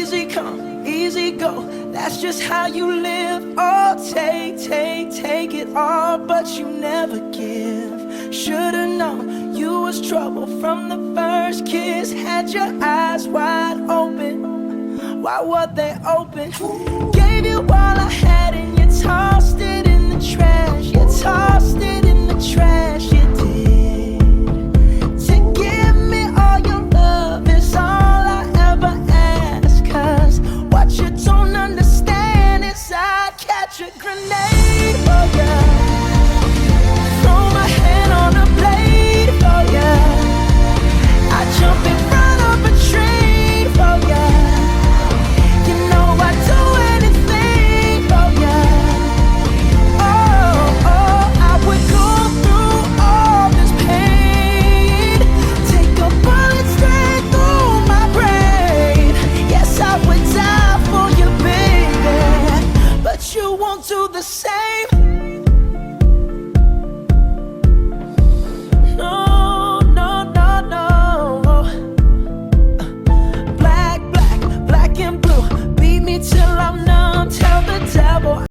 Easy come, easy go, that's just how you live. Oh, take it all, but you never give. Should've known you was trouble from the first kiss. Had your eyes wide open, why were they open? Gave you all I had and you tossed it in the trash. You tossed it in the trash, you did. To give me all your love is all I ever ask. Cause what you don't understand is I'd catch a grenade for ya, throw my hand on a blade for ya, I'd jump in front of a train for ya. You know I'd do anything for ya. Oh, I would go through all this pain, take a bullet straight through my brain. Yes, I would die for you, baby, but you won't do the same.